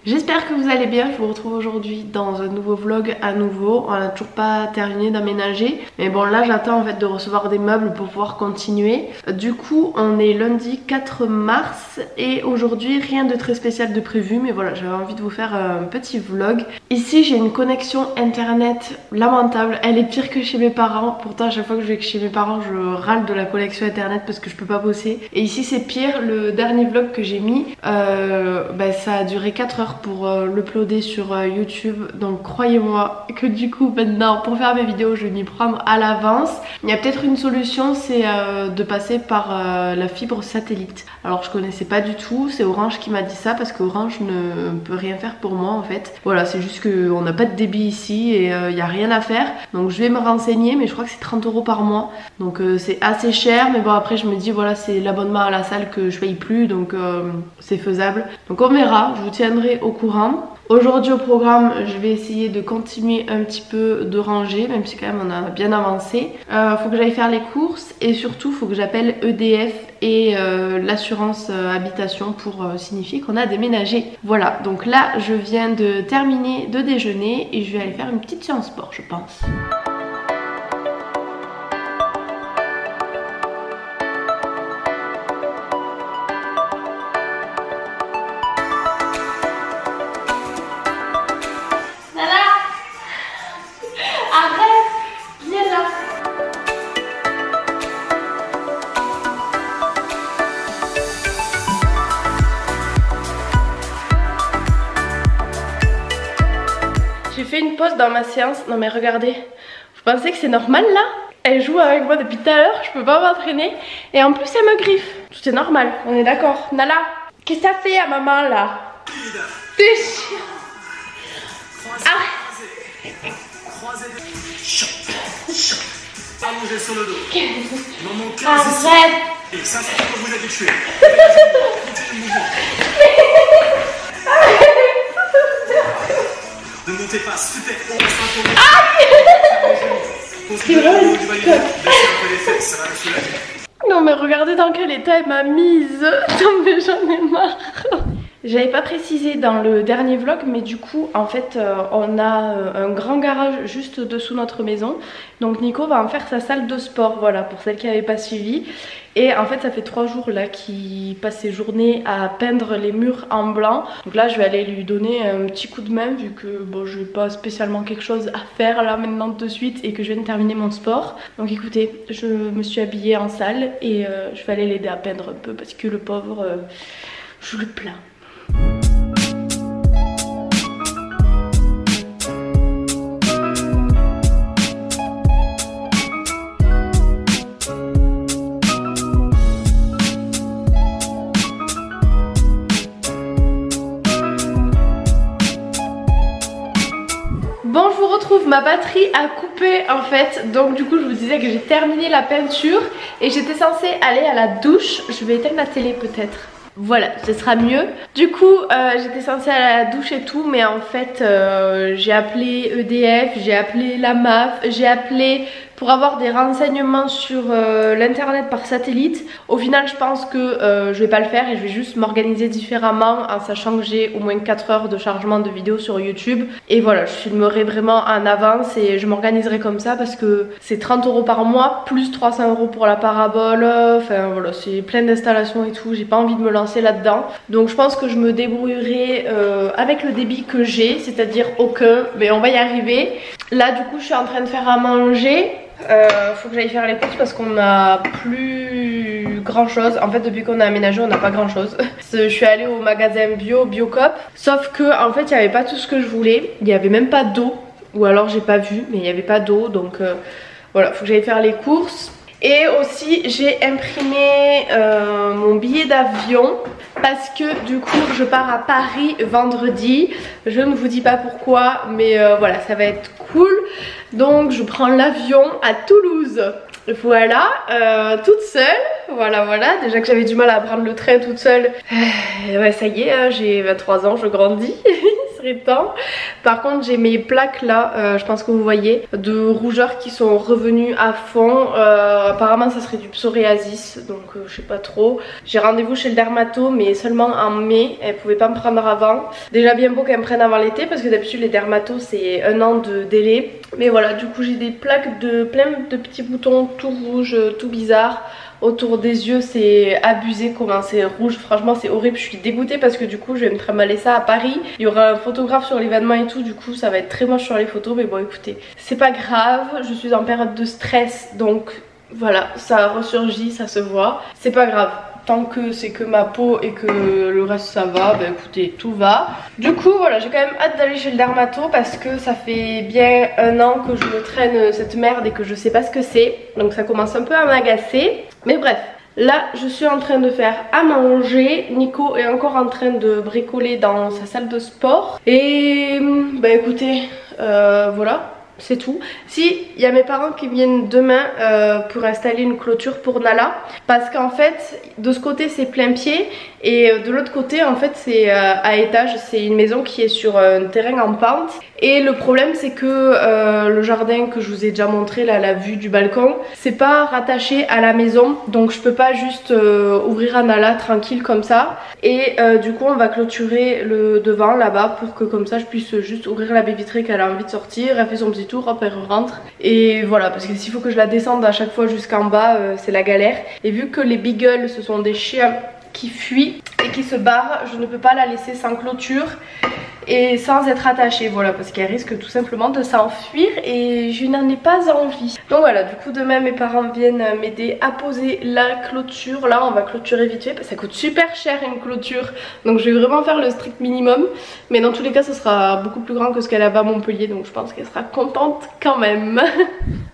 J'espère que vous allez bien, je vous retrouve aujourd'hui dans un nouveau vlog à nouveau. On n'a toujours pas terminé d'aménager, mais bon là j'attends en fait de recevoir des meubles pour pouvoir continuer. Du coup on est lundi 4 mars et aujourd'hui rien de très spécial de prévu, mais voilà, j'avais envie de vous faire un petit vlog. Ici j'ai une connexion internet lamentable, elle est pire que chez mes parents. Pourtant à chaque fois que je vais chez mes parents je râle de la connexion internet parce que je peux pas bosser. Et ici c'est pire, le dernier vlog que j'ai mis, ça a duré 4 heures pour l'uploader sur YouTube, donc croyez-moi que du coup maintenant pour faire mes vidéos je vais m'y prendre à l'avance. Il y a peut-être une solution, c'est de passer par la fibre satellite. Alors je connaissais pas du tout, c'est Orange qui m'a dit ça parce que Orange ne peut rien faire pour moi en fait. Voilà, c'est juste qu'on n'a pas de débit ici et il n'y a rien à faire, donc je vais me renseigner, mais je crois que c'est 30 € par mois, donc c'est assez cher, mais bon après je me dis voilà, c'est l'abonnement à la salle que je paye plus, donc c'est faisable, donc on verra, je vous tiendrai au courant. Aujourd'hui au programme je vais essayer de continuer un petit peu de ranger, même si quand même on a bien avancé. Faut que j'aille faire les courses et surtout faut que j'appelle EDF et l'assurance habitation pour signifier qu'on a déménagé. Voilà, donc là je viens de terminer de déjeuner et je vais aller faire une petite séance sport je pense. J'ai fait une pause dans ma séance. Non mais regardez, vous pensez que c'est normal là? Elle joue avec moi depuis tout à l'heure, je peux pas m'entraîner. Et en plus elle me griffe. Tout est normal, on est d'accord. Nala, qu'est-ce que ça fait à maman là? T'es chiant. Allongé sur le dos. Dans mon cœur, arrête. Et ça, c'est quand vous êtes tué. Ne montez pas super haut, C'est vrai. Non mais regardez dans quel état elle m'a mise. Non mais j'en ai marre. J'avais pas précisé dans le dernier vlog, mais du coup en fait on a un grand garage juste dessous notre maison. Donc Nico va en faire sa salle de sport, voilà, pour celles qui n'avaient pas suivi. Et en fait ça fait 3 jours là qu'il passe ses journées à peindre les murs en blanc. Donc là je vais aller lui donner un petit coup de main vu que bon, je n'ai pas spécialement quelque chose à faire là maintenant de suite et que je viens de terminer mon sport. Donc écoutez, je me suis habillée en salle et je vais aller l'aider à peindre un peu parce que le pauvre, je le plains. Bon, je vous retrouve, ma batterie a coupé en fait, donc du coup je vous disais que j'ai terminé la peinture et j'étais censée aller à la douche. Je vais éteindre la télé peut-être. Voilà, ce sera mieux. Du coup, j'étais censée aller à la douche et tout, mais en fait, j'ai appelé EDF, j'ai appelé la MAF, j'ai appelé pour avoir des renseignements sur l'internet par satellite. Au final, je pense que je vais pas le faire et je vais juste m'organiser différemment en sachant que j'ai au moins 4 heures de chargement de vidéos sur YouTube. Et voilà, je filmerai vraiment en avance et je m'organiserai comme ça parce que c'est 30 € par mois plus 300 € pour la parabole. Enfin voilà, c'est plein d'installations et tout. J'ai pas envie de me lancer là-dedans. Donc je pense que je me débrouillerai avec le débit que j'ai, c'est-à-dire aucun, mais on va y arriver. Là du coup je suis en train de faire à manger. Faut que j'aille faire les courses parce qu'on n'a plus grand chose. En fait depuis qu'on a aménagé on n'a pas grand chose. Je suis allée au magasin bio, Biocop. Sauf que en fait il n'y avait pas tout ce que je voulais. Il n'y avait même pas d'eau. Ou alors j'ai pas vu, mais il n'y avait pas d'eau. Donc voilà, faut que j'aille faire les courses. Et aussi j'ai imprimé mon billet d'avion parce que du coup je pars à Paris vendredi. Je ne vous dis pas pourquoi, mais voilà, ça va être cool. Donc je prends l'avion à Toulouse. Voilà, toute seule. Voilà, déjà que j'avais du mal à prendre le train toute seule. Ouais, ça y est, j'ai 23 ans, je grandis. serait temps. Par contre j'ai mes plaques là, je pense que vous voyez, de rougeur qui sont revenues à fond. Apparemment ça serait du psoriasis, donc je sais pas trop. J'ai rendez-vous chez le dermato mais seulement en mai, elle pouvait pas me prendre avant. Déjà bien beau qu'elle me prenne avant l'été parce que d'habitude les dermatos c'est 1 an de délai. Mais voilà, du coup j'ai des plaques de plein de petits boutons tout rouges, tout bizarres. Autour des yeux c'est abusé comment c'est rouge, franchement c'est horrible, je suis dégoûtée parce que du coup je vais me trimballer ça à Paris. Il y aura un photographe sur l'événement et tout, du coup ça va être très moche sur les photos, mais bon écoutez, c'est pas grave, je suis en période de stress donc voilà, ça ressurgit, ça se voit, c'est pas grave. Tant que c'est que ma peau et que le reste ça va, bah écoutez, tout va. Du coup voilà, j'ai quand même hâte d'aller chez le dermato parce que ça fait bien 1 an que je me traîne cette merde et que je sais pas ce que c'est. Donc ça commence un peu à m'agacer. Mais bref, là je suis en train de faire à manger. Nico est encore en train de bricoler dans sa salle de sport. Et bah écoutez, voilà. C'est tout. Si, il y a mes parents qui viennent demain pour installer une clôture pour Nala. Parce qu'en fait, de ce côté c'est plein pied. Et de l'autre côté en fait c'est à étage. C'est une maison qui est sur un terrain en pente. Et le problème c'est que le jardin que je vous ai déjà montré là, la vue du balcon, c'est pas rattaché à la maison. Donc je peux pas juste ouvrir à Nala tranquille comme ça. Et du coup on va clôturer le devant là-bas pour que comme ça je puisse juste ouvrir la baie vitrée qu'elle a envie de sortir. Elle fait son petit tour, hop elle rentre. Et voilà, parce que s'il faut que je la descende à chaque fois jusqu'en bas, c'est la galère. Et vu que les beagles ce sont des chiens qui fuient et qui se barrent, je ne peux pas la laisser sans clôture et sans être attachée, voilà, parce qu'elle risque tout simplement de s'enfuir et je n'en ai pas envie. Donc voilà, du coup demain mes parents viennent m'aider à poser la clôture. Là on va clôturer vite fait parce que ça coûte super cher une clôture, donc je vais vraiment faire le strict minimum, mais dans tous les cas ce sera beaucoup plus grand que ce qu'elle avait à Montpellier, donc je pense qu'elle sera contente quand même.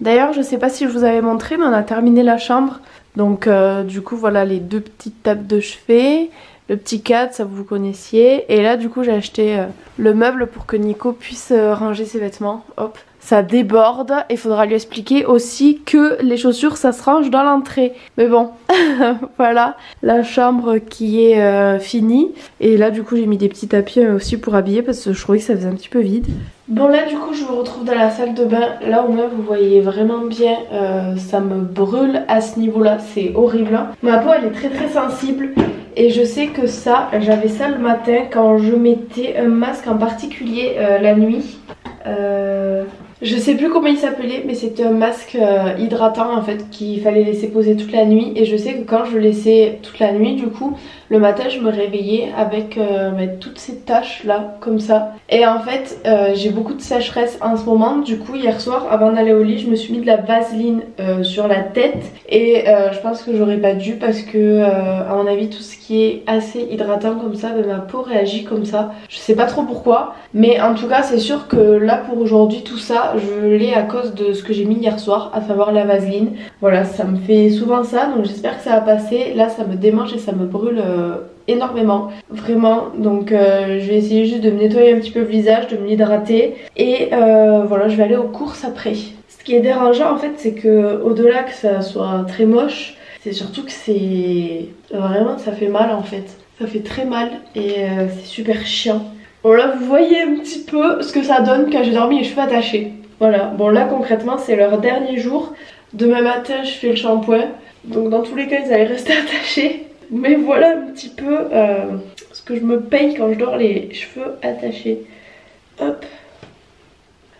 D'ailleurs je sais pas si je vous avais montré, mais on a terminé la chambre. Donc du coup voilà les 2 petites tables de chevet, le petit cadre, ça vous connaissiez. Et là du coup j'ai acheté le meuble pour que Nico puisse ranger ses vêtements. Hop, ça déborde. Il faudra lui expliquer aussi que les chaussures ça se range dans l'entrée. Mais bon, voilà la chambre qui est finie. Et là du coup j'ai mis des petits tapis aussi pour habiller parce que je trouvais que ça faisait un petit peu vide. Bon là du coup je me retrouve dans la salle de bain. Là au moins vous voyez vraiment bien, ça me brûle à ce niveau là, c'est horrible. Ma peau elle est très sensible. Et je sais que ça, j'avais ça le matin quand je mettais un masque en particulier la nuit. Je sais plus comment il s'appelait, mais c'était un masque hydratant en fait qu'il fallait laisser poser toute la nuit. Et je sais que quand je le laissais toute la nuit, du coup, le matin je me réveillais avec toutes ces taches là, comme ça. Et en fait, j'ai beaucoup de sécheresse en ce moment. Du coup, hier soir, avant d'aller au lit, je me suis mis de la vaseline sur la tête. Et je pense que j'aurais pas dû parce que, à mon avis, tout ce qui est assez hydratant comme ça, ma peau réagit comme ça. Je sais pas trop pourquoi. Mais en tout cas, c'est sûr que là, pour aujourd'hui, tout ça, je l'ai à cause de ce que j'ai mis hier soir, à savoir la vaseline. Voilà, ça me fait souvent ça, donc j'espère que ça va passer. Là, ça me démange et ça me brûle énormément, vraiment. Donc je vais essayer juste de me nettoyer un petit peu le visage, de me l'hydrater. Et voilà, je vais aller aux courses après. Ce qui est dérangeant en fait, c'est que au-delà que ça soit très moche, c'est surtout que c'est vraiment, ça fait mal en fait. Ça fait très mal et c'est super chiant. Bon là vous voyez un petit peu ce que ça donne quand j'ai dormi les cheveux attachés. Voilà, bon là concrètement c'est leur dernier jour. Demain matin je fais le shampoing. Donc dans tous les cas ils allaient rester attachés. Mais voilà un petit peu ce que je me paye quand je dors les cheveux attachés. Hop. De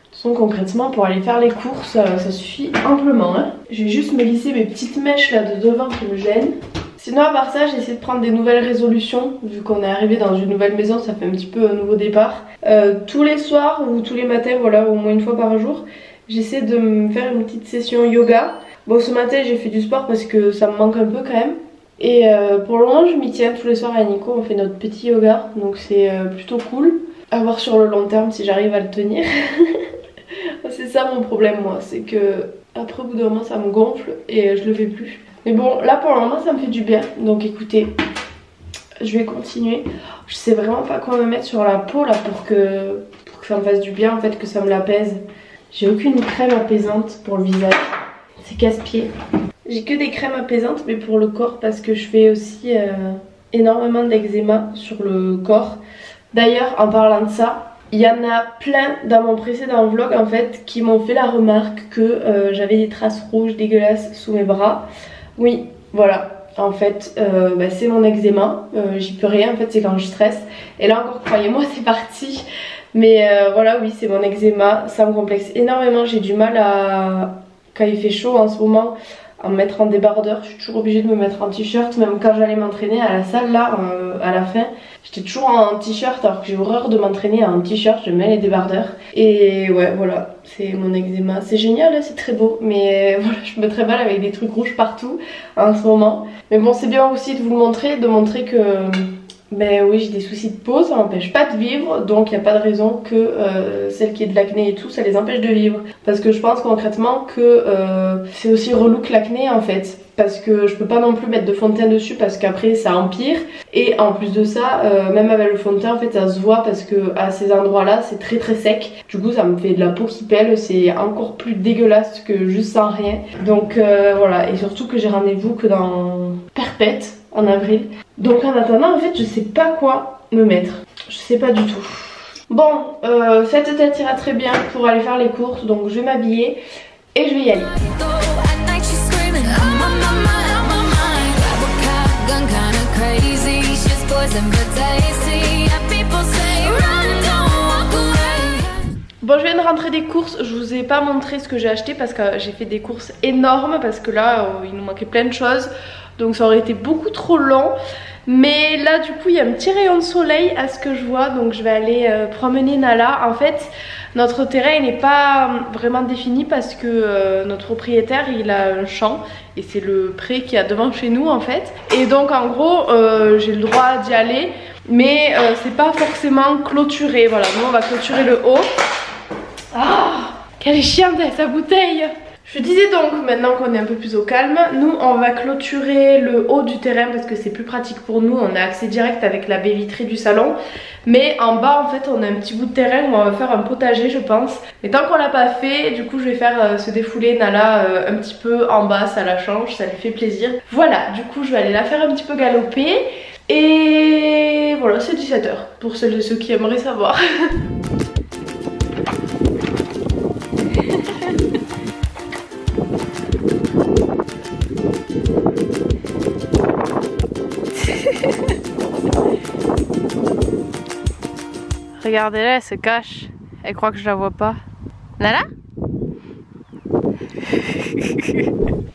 toute façon concrètement pour aller faire les courses ça suffit amplement. Hein. Je vais juste me lisser mes petites mèches là de devant qui me gênent. Sinon à part ça j'ai essayé de prendre des nouvelles résolutions. Vu qu'on est arrivé dans une nouvelle maison, ça fait un petit peu un nouveau départ. Tous les soirs ou tous les matins, voilà, au moins une fois par jour, j'essaie de me faire une petite session yoga. Bon ce matin j'ai fait du sport parce que ça me manque un peu quand même. Et pour le moment je m'y tiens, tous les soirs avec Nico on fait notre petit yoga. Donc c'est plutôt cool. À voir sur le long terme si j'arrive à le tenir. C'est ça mon problème moi, c'est que après au bout d'un moment ça me gonfle et je le fais plus. Mais bon là pour le moment ça me fait du bien. Donc écoutez, je vais continuer. Je sais vraiment pas quoi me mettre sur la peau là pour que ça me fasse du bien en fait, que ça me l'apaise. J'ai aucune crème apaisante pour le visage. C'est casse-pied. J'ai que des crèmes apaisantes mais pour le corps parce que je fais aussi énormément d'eczéma sur le corps. D'ailleurs en parlant de ça, Il y en a plein dans mon précédent vlog en fait qui m'ont fait la remarque que j'avais des traces rouges dégueulasses sous mes bras. Oui, voilà, en fait c'est mon eczéma, j'y peux rien en fait, c'est quand je stresse. Et là encore, croyez-moi, c'est parti. Mais voilà, oui, c'est mon eczéma, ça me complexe énormément. J'ai du mal à, quand il fait chaud en ce moment, à me mettre en débardeur. Je suis toujours obligée de me mettre en t-shirt, même quand j'allais m'entraîner à la salle là, à la fin. J'étais toujours en t-shirt alors que j'ai horreur de m'entraîner en t-shirt, je mets les débardeurs. Et ouais, voilà, c'est mon eczéma. C'est génial, c'est très beau, mais voilà, je me très mal avec des trucs rouges partout en ce moment. Mais bon, c'est bien aussi de vous le montrer, de montrer que... Ben oui, j'ai des soucis de peau, ça m'empêche pas de vivre, donc il n'y a pas de raison que celles qui ont de l'acné et tout, ça les empêche de vivre. Parce que je pense concrètement que c'est aussi relou que l'acné en fait. Parce que je peux pas non plus mettre de fond de teint dessus parce qu'après ça empire. Et en plus de ça, même avec le fond de teint en fait ça se voit parce que à ces endroits là c'est très très sec. Du coup ça me fait de la peau qui pèle, c'est encore plus dégueulasse que juste sans rien. Donc voilà, et surtout que j'ai rendez-vous que dans Perpète en avril. Donc en attendant en fait je sais pas quoi me mettre, je sais pas du tout. Bon, cette tête ira très bien pour aller faire les courses, donc je vais m'habiller et je vais y aller. Bon, je viens de rentrer des courses, je vous ai pas montré ce que j'ai acheté parce que j'ai fait des courses énormes parce que là il nous manquait plein de choses, donc ça aurait été beaucoup trop long. Mais là du coup il y a un petit rayon de soleil à ce que je vois, donc je vais aller promener Nala. En fait notre terrain n'est pas vraiment défini parce que notre propriétaire il a un champ et c'est le pré qui a devant chez nous en fait. Et donc en gros j'ai le droit d'y aller, mais c'est pas forcément clôturé. Voilà, nous on va clôturer le haut. Ah, quelle est chiante sa bouteille! Je disais donc, maintenant qu'on est un peu plus au calme, nous on va clôturer le haut du terrain parce que c'est plus pratique pour nous, on a accès direct avec la baie vitrée du salon. Mais en bas en fait on a un petit bout de terrain où on va faire un potager je pense. Mais tant qu'on l'a pas fait, du coup je vais faire se défouler Nala un petit peu en bas, ça la change, ça lui fait plaisir. Voilà, du coup je vais aller la faire un petit peu galoper. Et voilà, c'est 17 h pour celles et ceux qui aimeraient savoir. Regardez-la, elle se cache. Elle croit que je la vois pas. Nala?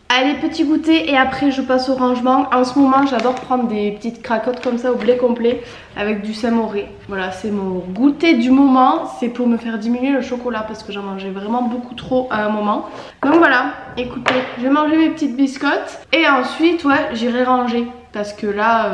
Allez, petit goûter et après je passe au rangement. En ce moment j'adore prendre des petites cracottes comme ça au blé complet avec du Saint-Mauré. Voilà, c'est mon goûter du moment. C'est pour me faire diminuer le chocolat parce que j'en mangeais vraiment beaucoup trop à un moment. Donc voilà, écoutez, je vais manger mes petites biscottes et ensuite ouais, j'irai ranger. Parce que là,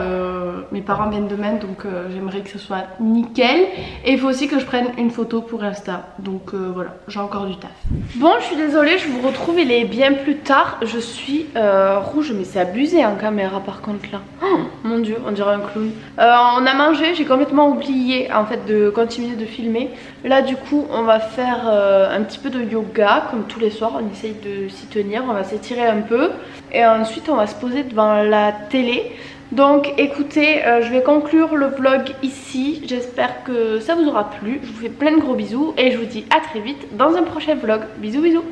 mes parents viennent demain, donc j'aimerais que ce soit nickel. Et il faut aussi que je prenne une photo pour Insta. Donc voilà, j'ai encore du taf. Bon, je suis désolée, je vous retrouve, il est bien plus tard. Je suis rouge, mais c'est abusé en caméra par contre là. Oh, mon dieu, on dirait un clown. On a mangé, j'ai complètement oublié en fait de continuer de filmer. Là du coup, on va faire un petit peu de yoga, comme tous les soirs. On essaye de s'y tenir, on va s'étirer un peu. Et ensuite, on va se poser devant la télé. Donc écoutez, je vais conclure le vlog ici. J'espère que ça vous aura plu. Je vous fais plein de gros bisous et je vous dis à très vite dans un prochain vlog. Bisous bisous.